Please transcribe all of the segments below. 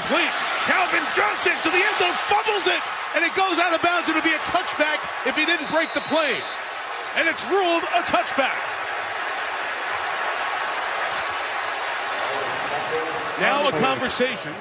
incomplete. Calvin Johnson to the end zone, fumbles it, and it goes out of bounds. It'll be a touchback if he didn't break the play. And it's ruled a touchback. Now a conversation.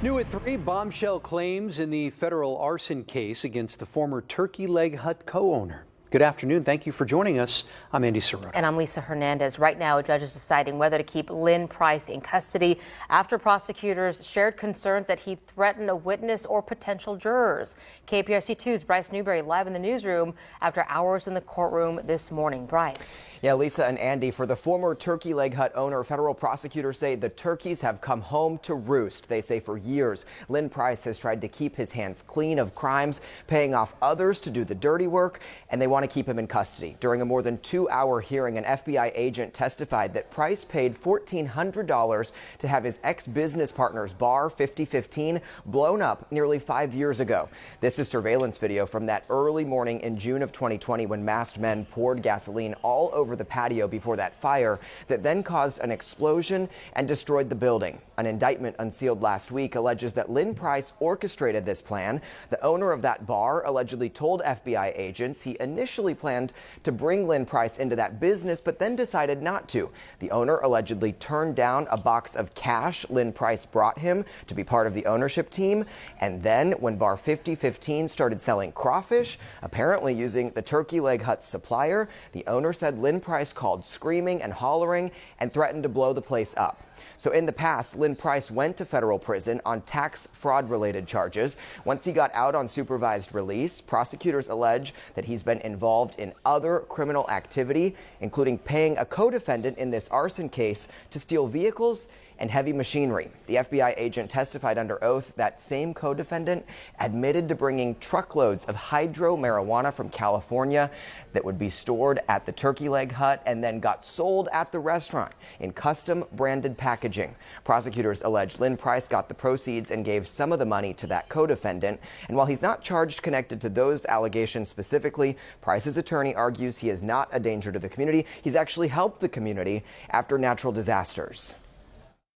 New at 3, bombshell claims in the federal arson case against the former Turkey Leg Hut co-owner. Good afternoon. Thank you for joining us. I'm Andy Serrano. And I'm Lisa Hernandez. Right now, a judge is deciding whether to keep Lynn Price in custody after prosecutors shared concerns that he threatened a witness or potential jurors. KPRC2's Bryce Newberry live in the newsroom after hours in the courtroom this morning. Bryce. Yeah, Lisa and Andy, for the former Turkey Leg Hut owner, federal prosecutors say the turkeys have come home to roost. They say for years, Lynn Price has tried to keep his hands clean of crimes, paying off others to do the dirty work, and they want to keep him in custody. During a more than 2-hour hearing, an FBI agent testified that Price paid $1,400 to have his ex-business partner's bar, 5015, blown up nearly 5 years ago. This is surveillance video from that early morning in June of 2020 when masked men poured gasoline all over the patio before that fire that then caused an explosion and destroyed the building. An indictment unsealed last week alleges that Lynn Price orchestrated this plan. The owner of that bar allegedly told FBI agents he initially planned to bring Lynn Price into that business, but then decided not to. The owner allegedly turned down a box of cash Lynn Price brought him to be part of the ownership team. And then when Bar 5015 started selling crawfish, apparently using the Turkey Leg Hut supplier, the owner said Lynn Price called screaming and hollering and threatened to blow the place up. So in the past, Lynn Price went to federal prison on tax fraud related charges. Once he got out on supervised release, prosecutors allege that he's been involved in other criminal activity, including paying a co-defendant in this arson case to steal vehicles and heavy machinery. The FBI agent testified under oath that same co-defendant admitted to bringing truckloads of hydro marijuana from California that would be stored at the Turkey Leg Hut and then got sold at the restaurant in custom branded packaging. Prosecutors allege Lynn Price got the proceeds and gave some of the money to that co-defendant. And while he's not charged connected to those allegations specifically, Price's attorney argues he is not a danger to the community. He's actually helped the community after natural disasters.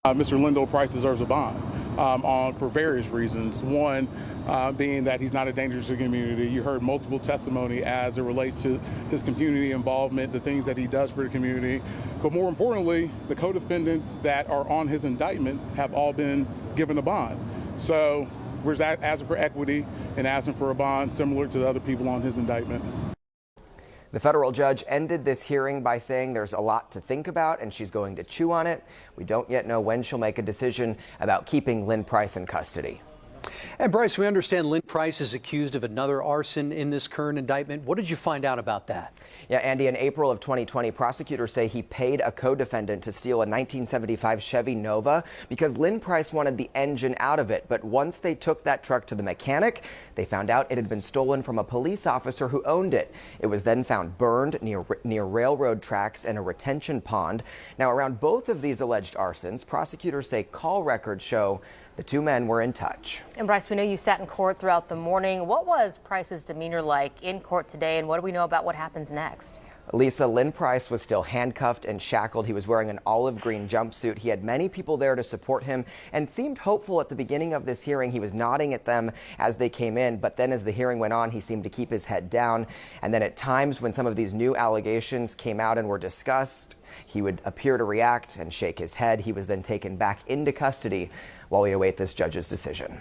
Mr. Lyndall Price deserves a bond for various reasons. One being that he's not a danger to the community. You heard multiple testimony as it relates to his community involvement, the things that he does for the community. But more importantly, the co-defendants that are on his indictment have all been given a bond. So we're asking for equity and asking for a bond similar to the other people on his indictment. The federal judge ended this hearing by saying there's a lot to think about and she's going to chew on it. We don't yet know when she'll make a decision about keeping Lynn Price in custody. And Bryce, we understand Lynn Price is accused of another arson in this current indictment. What did you find out about that? Yeah, Andy, in April of 2020, prosecutors say he paid a co-defendant to steal a 1975 Chevy Nova because Lynn Price wanted the engine out of it. But once they took that truck to the mechanic, they found out it had been stolen from a police officer who owned it. It was then found burned near railroad tracks and a retention pond. Now, around both of these alleged arsons, prosecutors say call records show the two men were in touch. And Bryce, we know you sat in court throughout the morning. What was Price's demeanor like in court today, and what do we know about what happens next? Lisa, Lynn Price was still handcuffed and shackled. He was wearing an olive green jumpsuit. He had many people there to support him and seemed hopeful at the beginning of this hearing. He was nodding at them as they came in, but then as the hearing went on, he seemed to keep his head down. And then at times when some of these new allegations came out and were discussed, he would appear to react and shake his head. He was then taken back into custody while we await this judge's decision.